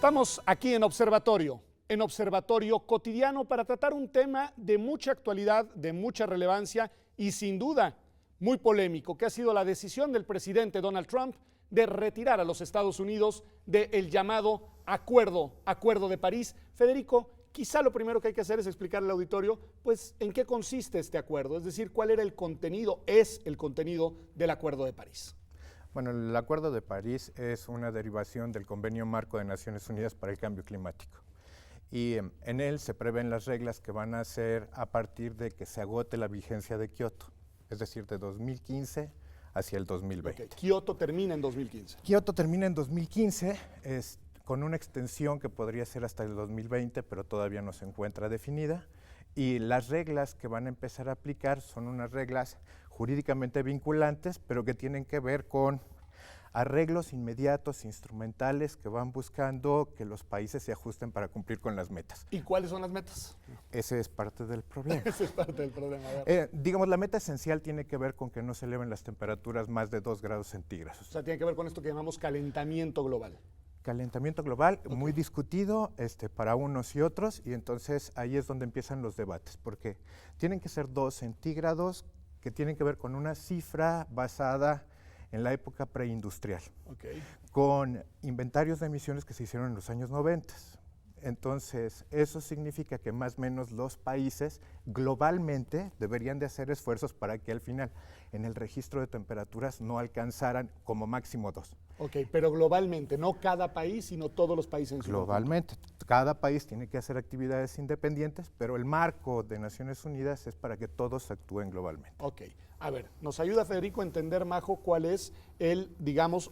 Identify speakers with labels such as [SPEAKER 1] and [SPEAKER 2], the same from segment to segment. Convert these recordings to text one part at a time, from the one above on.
[SPEAKER 1] Estamos aquí en Observatorio Cotidiano para tratar un tema de mucha actualidad, de mucha relevancia y sin duda muy polémico, que ha sido la decisión del presidente Donald Trump de retirar a los Estados Unidos del llamado Acuerdo de París. Federico, quizá lo primero que hay que hacer es explicarle al auditorio, pues, en qué consiste este acuerdo, es decir, cuál era el contenido, es el contenido del Acuerdo de París.
[SPEAKER 2] Bueno, el Acuerdo de París es una derivación del Convenio Marco de Naciones Unidas para el Cambio Climático. Y en él se prevén las reglas que van a ser a partir de que se agote la vigencia de Kioto, es decir, de 2015 hacia el 2020.
[SPEAKER 1] Okay. Kioto termina en 2015.
[SPEAKER 2] Kioto termina en 2015, con una extensión que podría ser hasta el 2020, pero todavía no se encuentra definida. Y las reglas que van a empezar a aplicar son unas reglas jurídicamente vinculantes, pero que tienen que ver con arreglos inmediatos, instrumentales, que van buscando que los países se ajusten para cumplir con las metas.
[SPEAKER 1] ¿Y cuáles son las metas?
[SPEAKER 2] Ese es parte del problema.
[SPEAKER 1] Ese es parte del problema.
[SPEAKER 2] Digamos, la meta esencial tiene que ver con que no se eleven las temperaturas más de 2 grados centígrados.
[SPEAKER 1] O sea, tiene que ver con esto que llamamos calentamiento global.
[SPEAKER 2] Calentamiento global, okay, muy discutido para unos y otros, y entonces ahí es donde empiezan los debates, porque tienen que ser 2 centígrados que tienen que ver con una cifra basada en la época preindustrial,
[SPEAKER 1] okay,
[SPEAKER 2] con inventarios de emisiones que se hicieron en los años 90. Entonces, eso significa que más o menos los países globalmente deberían de hacer esfuerzos para que al final en el registro de temperaturas no alcanzaran como máximo 2.
[SPEAKER 1] Ok, pero globalmente, no cada país, sino todos los países en su
[SPEAKER 2] Globalmente, cada país tiene que hacer actividades independientes, pero el marco de Naciones Unidas es para que todos actúen globalmente.
[SPEAKER 1] Ok, a ver, nos ayuda Federico a entender, Majo, cuál es el, digamos,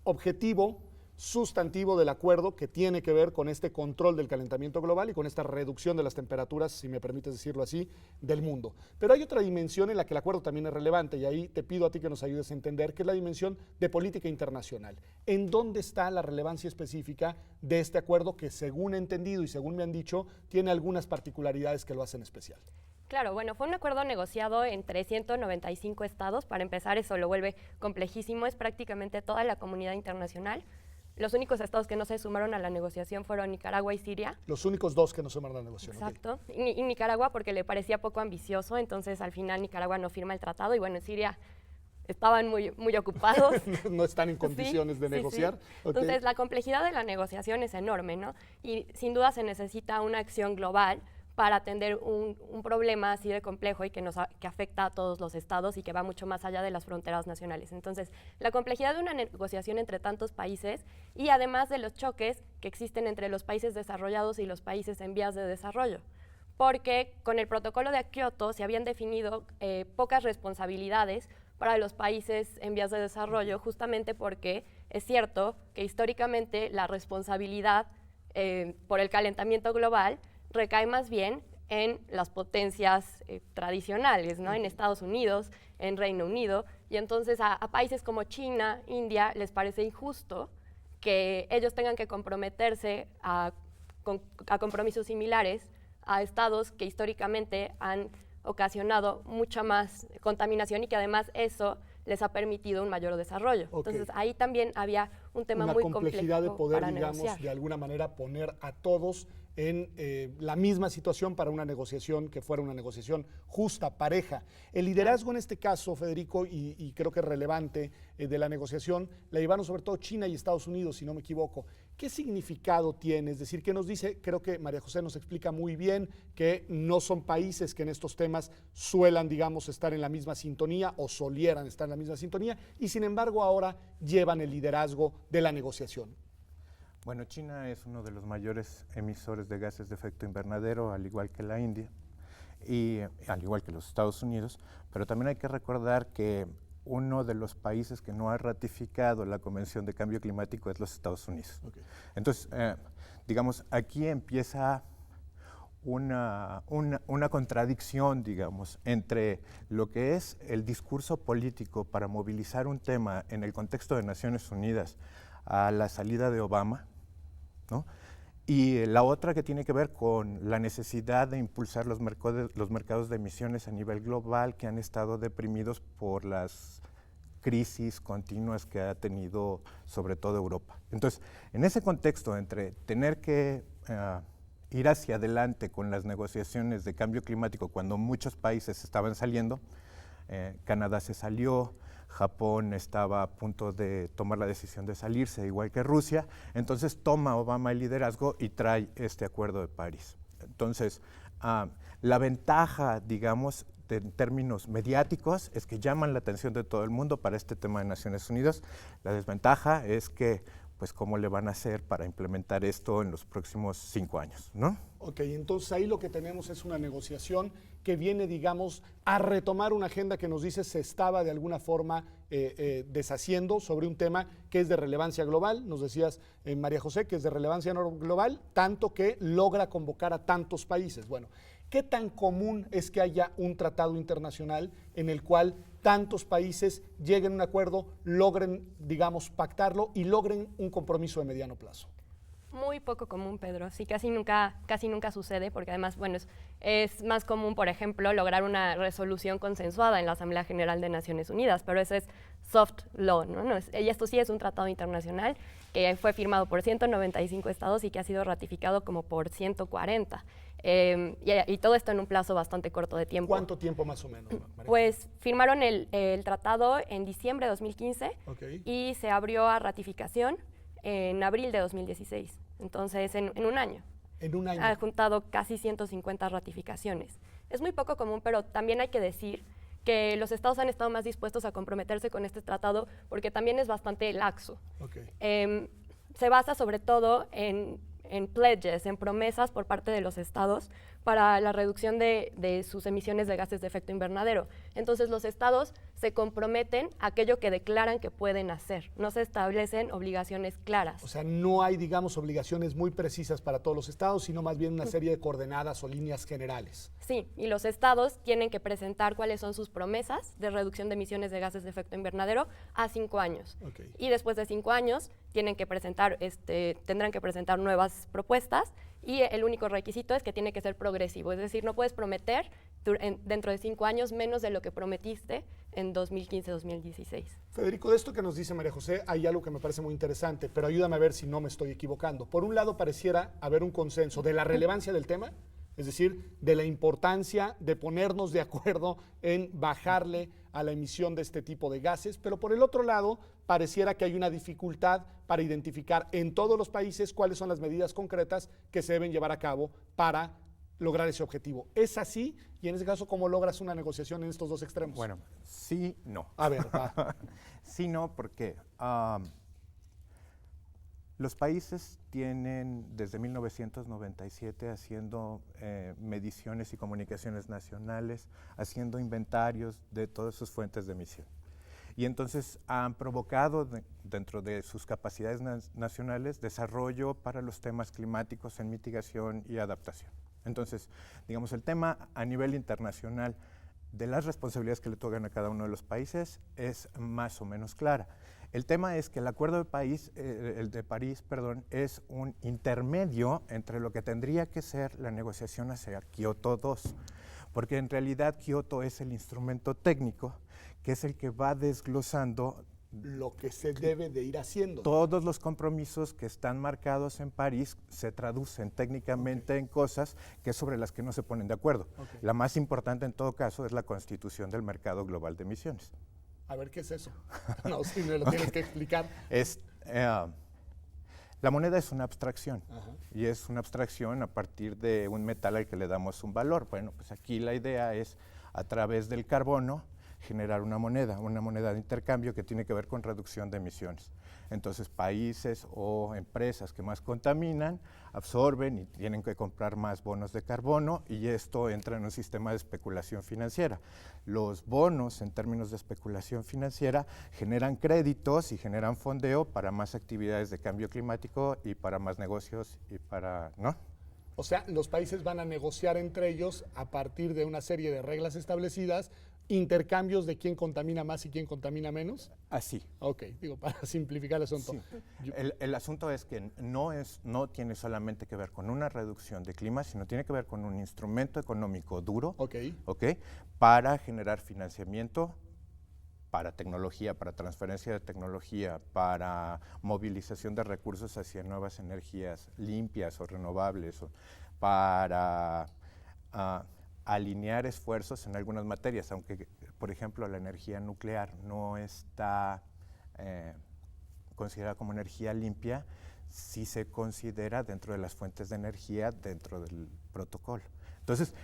[SPEAKER 1] objetivo sustantivo del acuerdo que tiene que ver con este control del calentamiento global y con esta reducción de las temperaturas, si me permites decirlo así, del mundo. Pero hay otra dimensión en la que el acuerdo también es relevante y ahí te pido a ti que nos ayudes a entender, que es la dimensión de política internacional. ¿En dónde está la relevancia específica de este acuerdo que, según he entendido y según me han dicho, tiene algunas particularidades que lo hacen especial?
[SPEAKER 3] Claro, bueno, fue un acuerdo negociado entre 195 estados. Para empezar, eso lo vuelve complejísimo, es prácticamente toda la comunidad internacional. Los únicos estados que no se sumaron a la negociación fueron Nicaragua y Siria.
[SPEAKER 1] Los únicos dos que no se sumaron a la negociación.
[SPEAKER 3] Exacto. Okay. Y Nicaragua porque le parecía poco ambicioso, entonces al final Nicaragua no firma el tratado y bueno, en Siria estaban muy ocupados.
[SPEAKER 1] No están en condiciones de negociar.
[SPEAKER 3] Sí. Okay. Entonces la complejidad de la negociación es enorme, ¿no? Y sin duda se necesita una acción global para atender un problema así de complejo y que afecta a todos los estados y que va mucho más allá de las fronteras nacionales. Entonces, la complejidad de una negociación entre tantos países y además de los choques que existen entre los países desarrollados y los países en vías de desarrollo. Porque con el protocolo de Kioto se habían definido pocas responsabilidades para los países en vías de desarrollo, justamente porque es cierto que históricamente la responsabilidad por el calentamiento global recae más bien en las potencias tradicionales, ¿no? En Estados Unidos, en Reino Unido, y entonces a países como China, India, les parece injusto que ellos tengan que comprometerse a compromisos similares a estados que históricamente han ocasionado mucha más contaminación y que además eso les ha permitido un mayor desarrollo. Okay. Entonces ahí también había un tema muy complejo.
[SPEAKER 1] Una complejidad de poder,
[SPEAKER 3] para
[SPEAKER 1] digamos,
[SPEAKER 3] negociar.
[SPEAKER 1] de alguna manera poner a todos en la misma situación para una negociación que fuera una negociación justa, pareja. El liderazgo en este caso, Federico, y creo que es relevante, de la negociación, la llevaron sobre todo China y Estados Unidos, si no me equivoco. ¿Qué significado tiene? Es decir, ¿qué nos dice? Creo que María José nos explica muy bien que no son países que en estos temas suelan, digamos, estar en la misma sintonía o solieran estar en la misma sintonía y sin embargo ahora llevan el liderazgo de la negociación.
[SPEAKER 2] Bueno, China es uno de los mayores emisores de gases de efecto invernadero, al igual que la India y al igual que los Estados Unidos, pero también hay que recordar que uno de los países que no ha ratificado la Convención de Cambio Climático es los Estados Unidos. Okay. Entonces, digamos, aquí empieza una contradicción, digamos, entre lo que es el discurso político para movilizar un tema en el contexto de Naciones Unidas a la salida de Obama, ¿no? Y la otra que tiene que ver con la necesidad de impulsar los mercados de emisiones a nivel global que han estado deprimidos por las crisis continuas que ha tenido sobre todo Europa. Entonces, en ese contexto, entre tener que ir hacia adelante con las negociaciones de cambio climático cuando muchos países estaban saliendo, Canadá se salió, Japón estaba a punto de tomar la decisión de salirse, igual que Rusia, entonces toma Obama el liderazgo y trae este Acuerdo de París. Entonces, la ventaja, digamos, en términos mediáticos, es que llaman la atención de todo el mundo para este tema de Naciones Unidas. La desventaja es que, pues, ¿cómo le van a hacer para implementar esto en los próximos 5 años, ¿no?
[SPEAKER 1] Ok, entonces ahí lo que tenemos es una negociación que viene, digamos, a retomar una agenda que nos dice se estaba de alguna forma deshaciendo sobre un tema que es de relevancia global. Nos decías, María José, que es de relevancia global, tanto que logra convocar a tantos países. Bueno, ¿qué tan común es que haya un tratado internacional en el cual tantos países lleguen a un acuerdo, logren, digamos, pactarlo y logren un compromiso de mediano plazo?
[SPEAKER 3] Muy poco común, Pedro. Sí, casi nunca sucede, porque además, bueno, es más común, por ejemplo, lograr una resolución consensuada en la Asamblea General de Naciones Unidas, pero eso es soft law, ¿no? Y esto sí es un tratado internacional que fue firmado por 195 estados y que ha sido ratificado como por 140. Y todo esto en un plazo bastante corto de tiempo.
[SPEAKER 1] ¿Cuánto tiempo más o menos, María?
[SPEAKER 3] Pues firmaron el tratado en diciembre de 2015
[SPEAKER 1] Okay.
[SPEAKER 3] y se abrió a ratificación en abril de 2016. Entonces, en un año.
[SPEAKER 1] En un año.
[SPEAKER 3] Ha juntado casi 150 ratificaciones. Es muy poco común, pero también hay que decir que los estados han estado más dispuestos a comprometerse con este tratado porque también es bastante laxo.
[SPEAKER 1] Okay.
[SPEAKER 3] Se basa sobre todo en pledges, en promesas por parte de los estados para la reducción de sus emisiones de gases de efecto invernadero. Entonces, los estados se comprometen a aquello que declaran que pueden hacer. No se establecen obligaciones claras.
[SPEAKER 1] O sea, no hay, digamos, obligaciones muy precisas para todos los estados, sino más bien una serie de coordenadas o líneas generales.
[SPEAKER 3] Sí, y los estados tienen que presentar cuáles son sus promesas de reducción de emisiones de gases de efecto invernadero a 5 años.
[SPEAKER 1] Okay.
[SPEAKER 3] Y después de 5 años tendrán que presentar nuevas propuestas, y el único requisito es que tiene que ser progresivo, es decir, no puedes prometer dentro de 5 años menos de lo que prometiste en 2015-2016.
[SPEAKER 1] Federico, de esto que nos dice María José, hay algo que me parece muy interesante, pero ayúdame a ver si no me estoy equivocando. Por un lado, pareciera haber un consenso de la relevancia del tema, es decir, de la importancia de ponernos de acuerdo en bajarle a la emisión de este tipo de gases, pero por el otro lado, pareciera que hay una dificultad para identificar en todos los países cuáles son las medidas concretas que se deben llevar a cabo para lograr ese objetivo. ¿Es así? Y en ese caso, ¿cómo logras una negociación en estos dos extremos?
[SPEAKER 2] Bueno, sí, no.
[SPEAKER 1] A ver, va.
[SPEAKER 2] Sí, no, porque los países tienen desde 1997 haciendo mediciones y comunicaciones nacionales, haciendo inventarios de todas sus fuentes de emisión. Y entonces han provocado dentro de sus capacidades nacionales desarrollo para los temas climáticos en mitigación y adaptación. Entonces, digamos, el tema a nivel internacional de las responsabilidades que le tocan a cada uno de los países es más o menos clara. El tema es que el Acuerdo de París, es un intermedio entre lo que tendría que ser la negociación hacia Kioto 2, porque en realidad Kioto es el instrumento técnico que es el que va desglosando
[SPEAKER 1] lo que se debe de ir haciendo.
[SPEAKER 2] Todos los compromisos que están marcados en París se traducen técnicamente en cosas que sobre las que no se ponen de acuerdo. La más importante en todo caso es la constitución del mercado global de emisiones.
[SPEAKER 1] A ver, ¿qué es eso? No, si me lo tienes que explicar.
[SPEAKER 2] La moneda es una abstracción.
[SPEAKER 1] Ajá.
[SPEAKER 2] Y es una abstracción a partir de un metal al que le damos un valor. Bueno, pues aquí la idea es, a través del carbono, generar una moneda de intercambio que tiene que ver con reducción de emisiones. Entonces, países o empresas que más contaminan absorben y tienen que comprar más bonos de carbono, y esto entra en un sistema de especulación financiera. Los bonos, en términos de especulación financiera, generan créditos y generan fondeo para más actividades de cambio climático y para más negocios y para, ¿no?
[SPEAKER 1] O sea, los países van a negociar entre ellos a partir de una serie de reglas establecidas, intercambios de quién contamina más y quién contamina menos.
[SPEAKER 2] Así.
[SPEAKER 1] Ok, digo, para simplificar el asunto.
[SPEAKER 2] Sí. El asunto es que no tiene solamente que ver con una reducción de clima, sino tiene que ver con un instrumento económico duro,
[SPEAKER 1] Ok.
[SPEAKER 2] para generar financiamiento para tecnología, para transferencia de tecnología, para movilización de recursos hacia nuevas energías limpias o renovables, o para alinear esfuerzos en algunas materias, aunque, por ejemplo, la energía nuclear no está considerada como energía limpia, sí se considera dentro de las fuentes de energía dentro del protocolo. Entonces,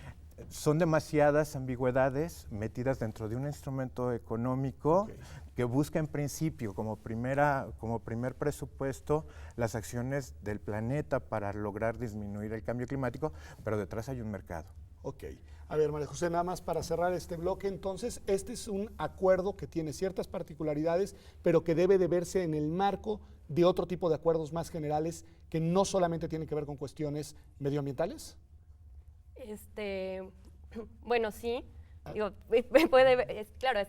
[SPEAKER 2] son demasiadas ambigüedades metidas dentro de un instrumento económico que busca en principio como primer presupuesto las acciones del planeta para lograr disminuir el cambio climático, pero detrás hay un mercado.
[SPEAKER 1] Ok. A ver, María José, nada más para cerrar este bloque, entonces, este es un acuerdo que tiene ciertas particularidades, pero que debe de verse en el marco de otro tipo de acuerdos más generales que no solamente tienen que ver con cuestiones medioambientales.
[SPEAKER 3] Bueno, sí. Digo, claro,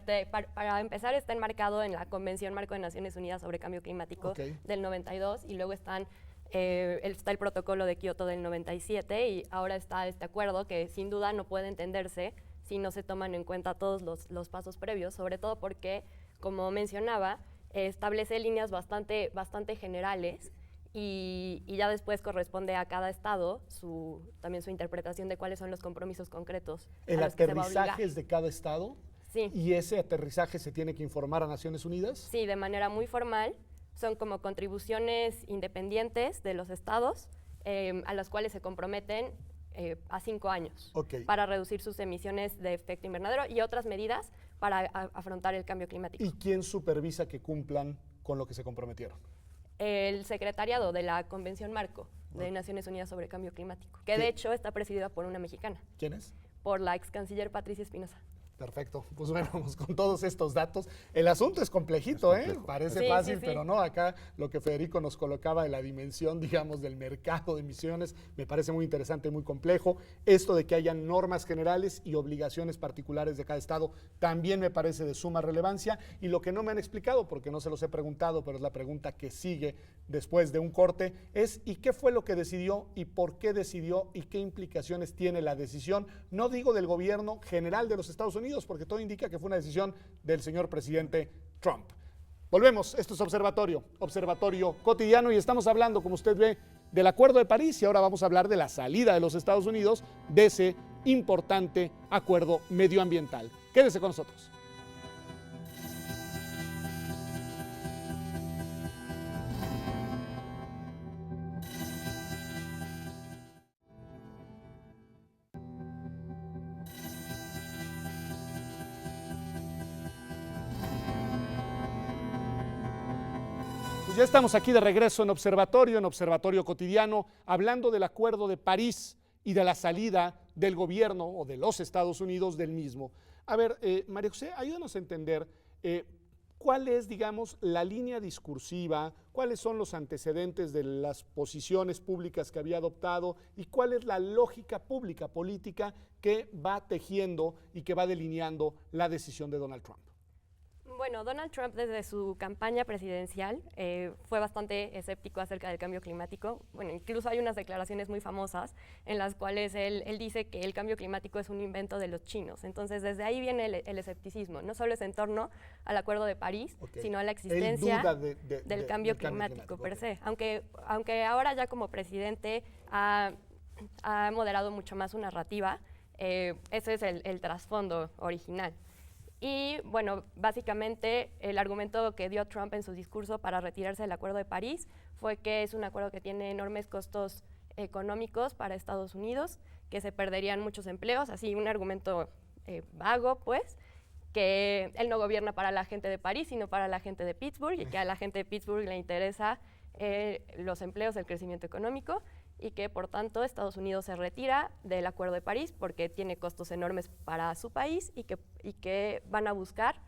[SPEAKER 3] para empezar está enmarcado en la Convención Marco de Naciones Unidas sobre Cambio Climático del 92 y luego está el protocolo de Kioto del 97 y ahora está este acuerdo que sin duda no puede entenderse si no se toman en cuenta todos los pasos previos, sobre todo porque, como mencionaba, establece líneas bastante generales y ya después corresponde a cada estado también su interpretación de cuáles son los compromisos concretos.
[SPEAKER 1] ¿El aterrizaje es de cada estado?
[SPEAKER 3] Sí.
[SPEAKER 1] ¿Y ese aterrizaje se tiene que informar a Naciones Unidas?
[SPEAKER 3] Sí, de manera muy formal. Son como contribuciones independientes de los estados a las cuales se comprometen a 5 años para reducir sus emisiones de efecto invernadero y otras medidas para afrontar el cambio climático.
[SPEAKER 1] ¿Y quién supervisa que cumplan con lo que se comprometieron?
[SPEAKER 3] El secretariado de la Convención Marco de Naciones Unidas sobre Cambio Climático, que de hecho está presidida por una mexicana.
[SPEAKER 1] ¿Quién es?
[SPEAKER 3] Por la ex canciller Patricia Espinosa.
[SPEAKER 1] Perfecto, pues bueno, vamos con todos estos datos. El asunto es complejito, parece fácil, pero no, acá lo que Federico nos colocaba de la dimensión, digamos, del mercado de emisiones, me parece muy interesante, muy complejo. Esto de que haya normas generales y obligaciones particulares de cada estado también me parece de suma relevancia. Y lo que no me han explicado, porque no se los he preguntado, pero es la pregunta que sigue después de un corte, es ¿y qué fue lo que decidió y por qué decidió y qué implicaciones tiene la decisión? No digo del gobierno general de los Estados Unidos, porque todo indica que fue una decisión del señor presidente Trump. Volvemos, esto es Observatorio Cotidiano y estamos hablando, como usted ve, del Acuerdo de París y ahora vamos a hablar de la salida de los Estados Unidos de ese importante acuerdo medioambiental. Quédese con nosotros. Ya estamos aquí de regreso en Observatorio Cotidiano, hablando del Acuerdo de París y de la salida del gobierno o de los Estados Unidos del mismo. A ver, María José, ayúdanos a entender cuál es, digamos, la línea discursiva, cuáles son los antecedentes de las posiciones públicas que había adoptado y cuál es la lógica pública, política, que va tejiendo y que va delineando la decisión de Donald Trump.
[SPEAKER 3] Bueno, Donald Trump desde su campaña presidencial fue bastante escéptico acerca del cambio climático. Bueno, incluso hay unas declaraciones muy famosas en las cuales él dice que el cambio climático es un invento de los chinos. Entonces, desde ahí viene el escepticismo. No solo es en torno al Acuerdo de París, sino a la existencia del cambio climático per se. Aunque ahora ya como presidente ha moderado mucho más su narrativa, ese es el trasfondo original. Y bueno, básicamente el argumento que dio Trump en su discurso para retirarse del Acuerdo de París fue que es un acuerdo que tiene enormes costos económicos para Estados Unidos, que se perderían muchos empleos, así un argumento vago, pues, que él no gobierna para la gente de París, sino para la gente de Pittsburgh, y que a la gente de Pittsburgh le interesa los empleos, el crecimiento económico, y que por tanto Estados Unidos se retira del Acuerdo de París porque tiene costos enormes para su país y que van a buscar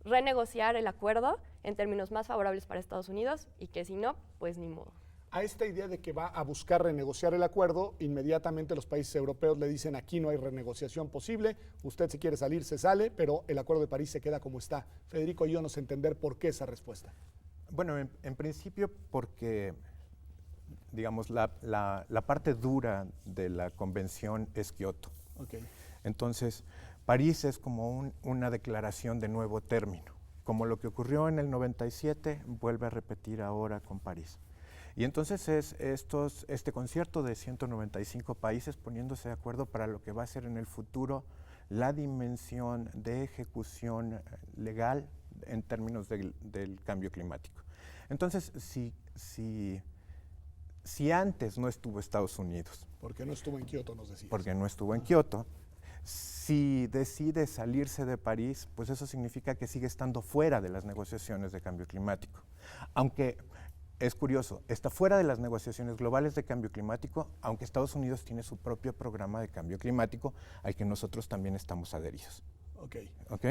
[SPEAKER 3] renegociar el acuerdo en términos más favorables para Estados Unidos y que si no, pues ni modo.
[SPEAKER 1] A esta idea de que va a buscar renegociar el acuerdo, inmediatamente los países europeos le dicen aquí no hay renegociación posible, usted si quiere salir se sale, pero el Acuerdo de París se queda como está. Federico, ayúdanos a entender por qué esa respuesta.
[SPEAKER 2] Bueno, en principio porque digamos, la parte dura de la convención es Kioto. Entonces, París es como una declaración de nuevo término. como lo que ocurrió en el 97, vuelve a repetir ahora con París. Y entonces es este concierto de 195 países poniéndose de acuerdo para lo que va a ser en el futuro la dimensión de ejecución legal en términos del cambio climático. Entonces, si antes no estuvo Estados Unidos,
[SPEAKER 1] Porque no estuvo en Kioto, nos decías.
[SPEAKER 2] porque no estuvo en Kioto, si decide salirse de París, pues eso significa que sigue estando fuera de las negociaciones de cambio climático. Aunque es curioso, está fuera de las negociaciones globales de cambio climático, aunque Estados Unidos tiene su propio programa de cambio climático al que nosotros también estamos adheridos.
[SPEAKER 1] Ok.
[SPEAKER 2] ¿Ok?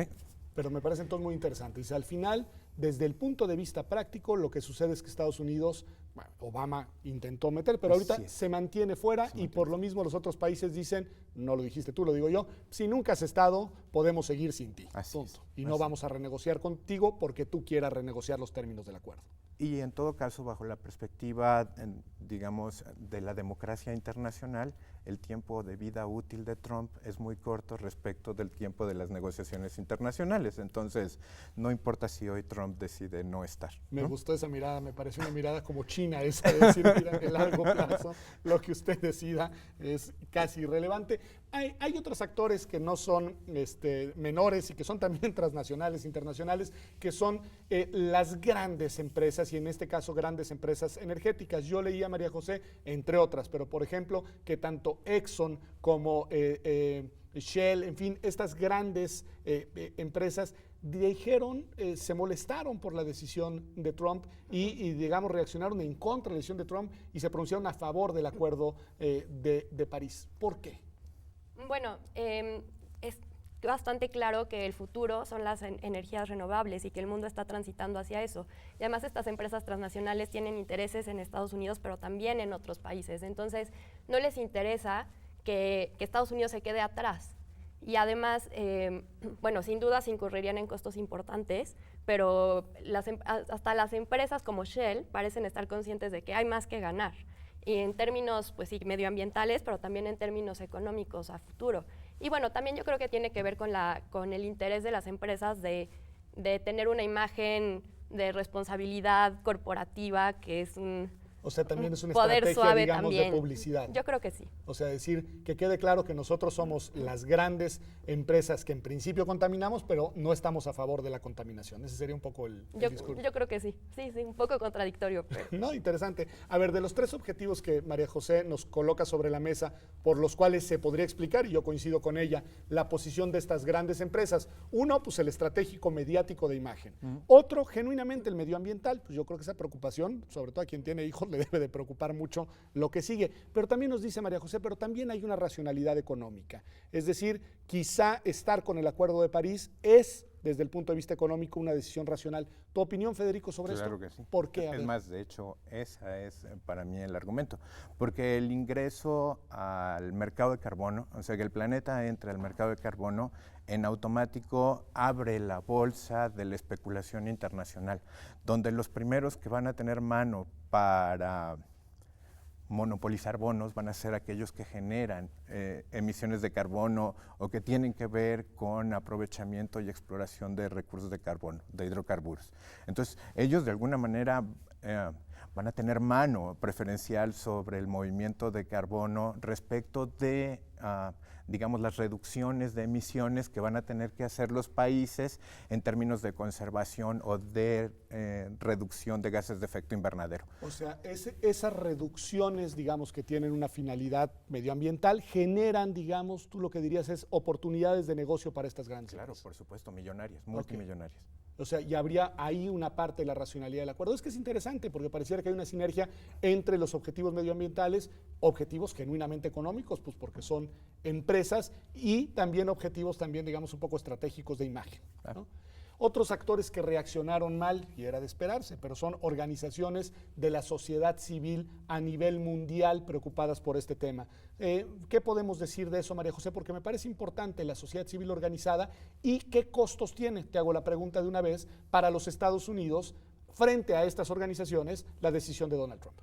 [SPEAKER 1] Pero me parece entonces muy interesante. Dice, al final, desde el punto de vista práctico, lo que sucede es que Estados Unidos, bueno, Obama intentó meter, pero ahorita
[SPEAKER 2] Sí.
[SPEAKER 1] se mantiene fuera y por lo mismo los otros países dicen, no lo dijiste tú, lo digo yo, si nunca has estado, podemos seguir sin ti.
[SPEAKER 2] Así es,
[SPEAKER 1] Y no
[SPEAKER 2] así
[SPEAKER 1] vamos a renegociar contigo porque tú quieras renegociar los términos del acuerdo.
[SPEAKER 2] Y en todo caso, bajo la perspectiva, digamos, de la democracia internacional, el tiempo de vida útil de Trump es muy corto respecto del tiempo de las negociaciones internacionales. Entonces, no importa si hoy Trump decide no estar.
[SPEAKER 1] Me
[SPEAKER 2] ¿no?
[SPEAKER 1] gustó esa mirada, me parece una mirada como china esa de decir, mira, en el largo plazo, lo que usted decida es casi irrelevante. Hay otros actores que no son menores y que son también transnacionales, internacionales, que son las grandes empresas y en este caso grandes empresas energéticas. Yo leía, María José, entre otras, pero por ejemplo, que tanto Exxon como Shell, en fin, estas grandes empresas dijeron, se molestaron por la decisión de Trump y digamos, reaccionaron en contra de la decisión de Trump y se pronunciaron a favor del acuerdo de París. ¿Por qué?
[SPEAKER 3] Bueno, es bastante claro que el futuro son las energías renovables y que el mundo está transitando hacia eso. Y además estas empresas transnacionales tienen intereses en Estados Unidos, pero también en otros países. Entonces, no les interesa que Estados Unidos se quede atrás. Y además, bueno, sin duda se incurrirían en costos importantes, pero hasta las empresas como Shell parecen estar conscientes de que hay más que ganar. Y en términos, pues sí, medioambientales, pero también en términos económicos a futuro. Y bueno, también yo creo que tiene que ver con el interés de las empresas de tener una imagen de responsabilidad corporativa que es
[SPEAKER 1] O sea, también es una
[SPEAKER 3] poder
[SPEAKER 1] estrategia,
[SPEAKER 3] suave
[SPEAKER 1] digamos,
[SPEAKER 3] también.
[SPEAKER 1] de publicidad.
[SPEAKER 3] Yo creo que sí.
[SPEAKER 1] O sea, decir que quede claro que nosotros somos las grandes empresas que en principio contaminamos, pero no estamos a favor de la contaminación. Ese sería un poco el discurso.
[SPEAKER 3] Yo creo que sí. Sí, un poco contradictorio. Pero.
[SPEAKER 1] No, interesante. A ver, de los tres objetivos que María José nos coloca sobre la mesa, por los cuales se podría explicar, y yo coincido con ella, la posición de estas grandes empresas. Uno, pues el estratégico mediático de imagen. Otro, genuinamente el medioambiental. Pues yo creo que esa preocupación, sobre todo a quien tiene hijos, le debe de preocupar mucho lo que sigue. Pero también nos dice María José, pero también hay una racionalidad económica. Es decir, quizá estar con el Acuerdo de París es, desde el punto de vista económico, una decisión racional. ¿Tu opinión, Federico, sobre esto?
[SPEAKER 2] Claro que sí.
[SPEAKER 1] ¿Por qué?
[SPEAKER 2] Es más, de hecho, ese es para mí el argumento. Porque el ingreso al mercado de carbono, o sea, que el planeta entre al mercado de carbono, en automático abre la bolsa de la especulación internacional, donde los primeros que van a tener mano para monopolizar bonos van a ser aquellos que generan emisiones de carbono o que tienen que ver con aprovechamiento y exploración de recursos de carbono, de hidrocarburos. Entonces, ellos de alguna manera van a tener mano preferencial sobre el movimiento de carbono respecto de, digamos, las reducciones de emisiones que van a tener que hacer los países en términos de conservación o de reducción de gases de efecto invernadero.
[SPEAKER 1] O sea, esas reducciones, digamos, que tienen una finalidad medioambiental, generan, digamos, tú lo que dirías es oportunidades de negocio para estas grandes
[SPEAKER 2] Claro,
[SPEAKER 1] empresas.
[SPEAKER 2] por supuesto, millonarias, multimillonarias.
[SPEAKER 1] O sea, y habría ahí una parte de la racionalidad del acuerdo. Es que es interesante porque pareciera que hay una sinergia entre los objetivos medioambientales, objetivos genuinamente económicos, pues porque son empresas, y también objetivos también, digamos, un poco estratégicos de imagen, ¿no? Otros actores que reaccionaron mal, y era de esperarse, pero son organizaciones de la sociedad civil a nivel mundial preocupadas por este tema. ¿Qué podemos decir de eso, María José? Porque me parece importante la sociedad civil organizada y qué costos tiene, te hago la pregunta de una vez, para los Estados Unidos frente a estas organizaciones la decisión de Donald Trump.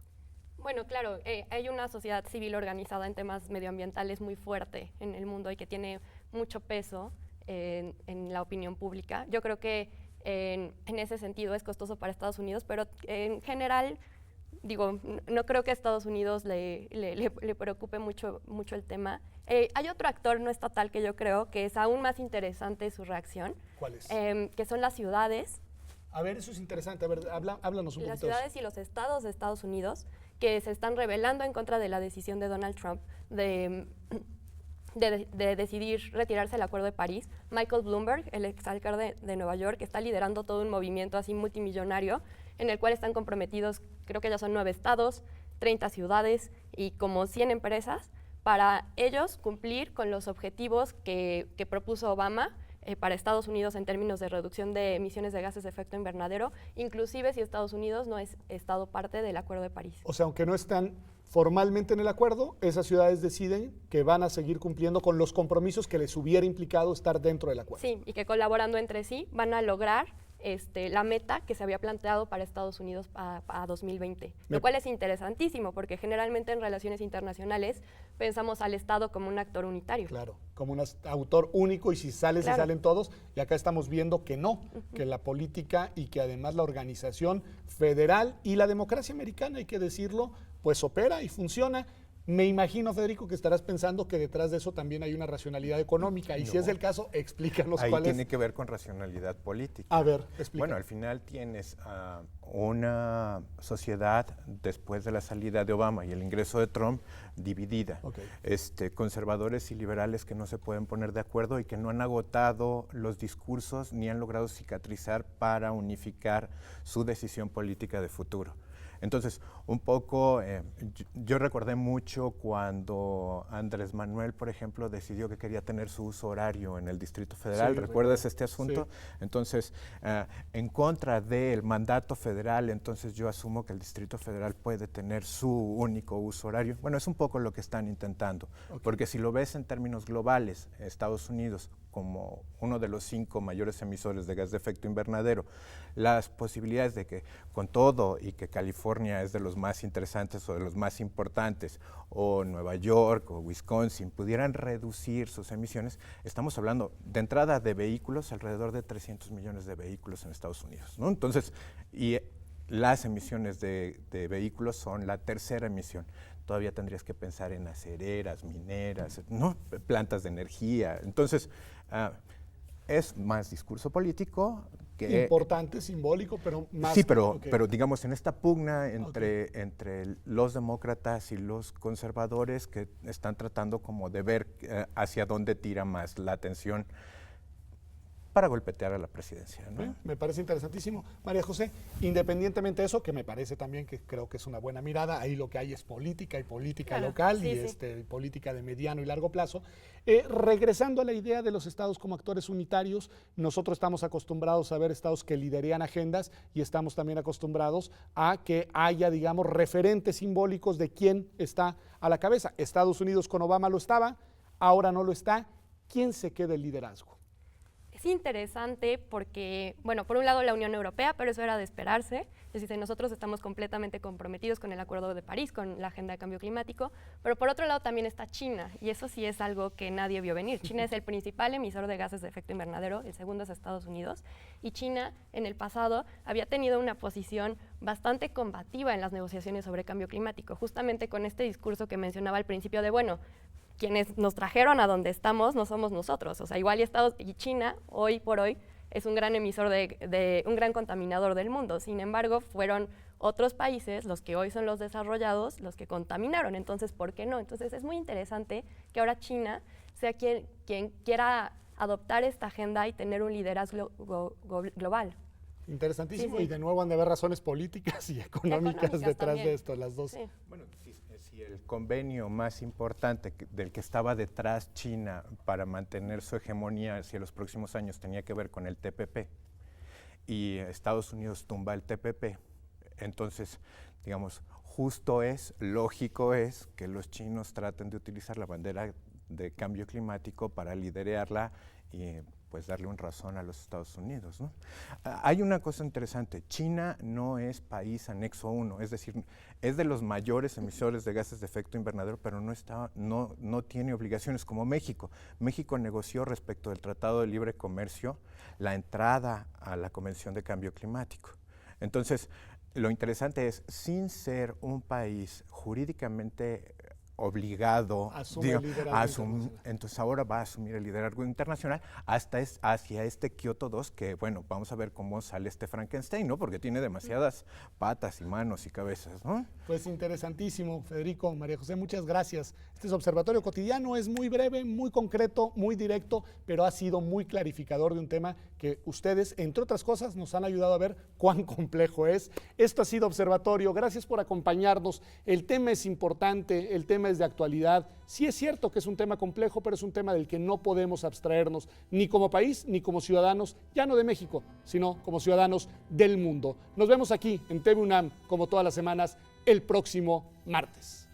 [SPEAKER 3] Bueno, claro, hay una sociedad civil organizada en temas medioambientales muy fuerte en el mundo y que tiene mucho peso en la opinión pública. Yo creo que en ese sentido es costoso para Estados Unidos, pero en general, digo, no creo que a Estados Unidos le preocupe mucho el tema. Hay otro actor no estatal que yo creo que es aún más interesante su reacción.
[SPEAKER 1] ¿Cuál es?
[SPEAKER 3] Que son las ciudades.
[SPEAKER 1] A ver, eso es interesante. A ver, háblanos un poquito de
[SPEAKER 3] Las
[SPEAKER 1] eso.
[SPEAKER 3] ciudades y los estados de Estados Unidos que se están rebelando en contra de la decisión de Donald Trump de decidir retirarse del Acuerdo de París. Michael Bloomberg, el exalcalde de Nueva York, está liderando todo un movimiento así multimillonario en el cual están comprometidos, creo que ya son 9 estados, 30 ciudades y como 100 empresas para ellos cumplir con los objetivos que propuso Obama para Estados Unidos en términos de reducción de emisiones de gases de efecto invernadero, inclusive si Estados Unidos no es estado parte del Acuerdo de París.
[SPEAKER 1] O sea, aunque no están formalmente en el acuerdo, esas ciudades deciden que van a seguir cumpliendo con los compromisos que les hubiera implicado estar dentro del acuerdo.
[SPEAKER 3] Sí, y que colaborando entre sí van a lograr la meta que se había planteado para Estados Unidos a 2020, lo cual es interesantísimo porque generalmente en relaciones internacionales pensamos al Estado como un actor unitario.
[SPEAKER 1] Claro, como un autor único y si sale,
[SPEAKER 3] Claro.
[SPEAKER 1] se salen todos. Y acá estamos viendo que no, que la política y que además la organización federal y la democracia americana, hay que decirlo, pues opera y funciona. Me imagino, Federico, que estarás pensando que detrás de eso también hay una racionalidad económica. Y si es el caso, explícanos
[SPEAKER 2] Ahí
[SPEAKER 1] cuál es.
[SPEAKER 2] tiene que ver con racionalidad política.
[SPEAKER 1] A ver, explica.
[SPEAKER 2] Bueno, al final tienes una sociedad después de la salida de Obama y el ingreso de Trump dividida.
[SPEAKER 1] Okay.
[SPEAKER 2] Conservadores y liberales que no se pueden poner de acuerdo y que no han agotado los discursos ni han logrado cicatrizar para unificar su decisión política de futuro. Entonces, un poco, yo recordé mucho cuando Andrés Manuel, por ejemplo, decidió que quería tener su uso horario en el Distrito Federal.
[SPEAKER 1] Sí,
[SPEAKER 2] ¿Recuerdas este asunto?
[SPEAKER 1] Sí.
[SPEAKER 2] Entonces, en contra del mandato federal, entonces yo asumo que el Distrito Federal puede tener su único uso horario. Bueno, es un poco lo que están intentando, porque si lo ves en términos globales, Estados Unidos como uno de los 5 mayores emisores de gas de efecto invernadero, las posibilidades de que con todo y que California es de los más interesantes o de los más importantes, o Nueva York o Wisconsin pudieran reducir sus emisiones, estamos hablando de entrada de vehículos, alrededor de 300 millones de vehículos en Estados Unidos, ¿no? Entonces, y las emisiones de vehículos son la tercera emisión. Todavía tendrías que pensar en acereras, mineras, ¿no? Plantas de energía. Entonces, es más discurso político que...
[SPEAKER 1] Importante, simbólico, pero más...
[SPEAKER 2] Sí, pero digamos, en esta pugna entre los demócratas y los conservadores que están tratando como de ver hacia dónde tira más la atención para golpetear a la presidencia, ¿no?
[SPEAKER 1] Me parece interesantísimo. María José, independientemente de eso, que me parece también que creo que es una buena mirada, ahí lo que hay es política y política
[SPEAKER 3] claro,
[SPEAKER 1] local
[SPEAKER 3] sí,
[SPEAKER 1] y
[SPEAKER 3] sí.
[SPEAKER 1] política de mediano y largo plazo. Regresando a la idea de los estados como actores unitarios, nosotros estamos acostumbrados a ver estados que liderean agendas y estamos también acostumbrados a que haya, digamos, referentes simbólicos de quién está a la cabeza. Estados Unidos con Obama lo estaba, ahora no lo está. ¿Quién se queda el liderazgo?
[SPEAKER 3] Es interesante porque, bueno, por un lado la Unión Europea, pero eso era de esperarse. Es decir, nosotros estamos completamente comprometidos con el Acuerdo de París, con la Agenda de Cambio Climático, pero por otro lado también está China, y eso sí es algo que nadie vio venir. China es el principal emisor de gases de efecto invernadero, el segundo es Estados Unidos, y China en el pasado había tenido una posición bastante combativa en las negociaciones sobre cambio climático, justamente con este discurso que mencionaba al principio de, bueno, quienes nos trajeron a donde estamos no somos nosotros. O sea, igual y China, hoy por hoy, es un gran emisor un gran contaminador del mundo. Sin embargo, fueron otros países, los que hoy son los desarrollados, los que contaminaron. Entonces, ¿por qué no? Entonces, es muy interesante que ahora China sea quien quiera adoptar esta agenda y tener un liderazgo global.
[SPEAKER 1] Interesantísimo,
[SPEAKER 3] Sí, sí.
[SPEAKER 1] y de nuevo han de haber razones políticas y económicas detrás
[SPEAKER 3] también.
[SPEAKER 1] de esto, las dos.
[SPEAKER 3] Sí.
[SPEAKER 2] Bueno, si el convenio más importante del que estaba detrás China para mantener su hegemonía hacia los próximos años tenía que ver con el TPP y Estados Unidos tumba el TPP, entonces, digamos, lógico es que los chinos traten de utilizar la bandera de cambio climático para liderarla y pues darle un razón a los Estados Unidos, ¿no? Hay una cosa interesante, China no es país anexo 1, es decir, es de los mayores emisores de gases de efecto invernadero, pero no tiene obligaciones como México. México negoció respecto del Tratado de Libre Comercio la entrada a la Convención de Cambio Climático. Entonces, lo interesante es, sin ser un país jurídicamente obligado, entonces ahora va a asumir el liderazgo internacional hacia este Kioto 2, que bueno, vamos a ver cómo sale este Frankenstein, ¿no? Porque tiene demasiadas patas y manos y cabezas, ¿no?
[SPEAKER 1] Pues interesantísimo, Federico, María José, muchas gracias. Este es Observatorio Cotidiano, es muy breve, muy concreto, muy directo, pero ha sido muy clarificador de un tema que ustedes, entre otras cosas, nos han ayudado a ver cuán complejo es. Esto ha sido Observatorio, gracias por acompañarnos. El tema es importante, el tema es de actualidad. Sí es cierto que es un tema complejo, pero es un tema del que no podemos abstraernos, ni como país, ni como ciudadanos, ya no de México, sino como ciudadanos del mundo. Nos vemos aquí en TV UNAM, como todas las semanas, el próximo martes.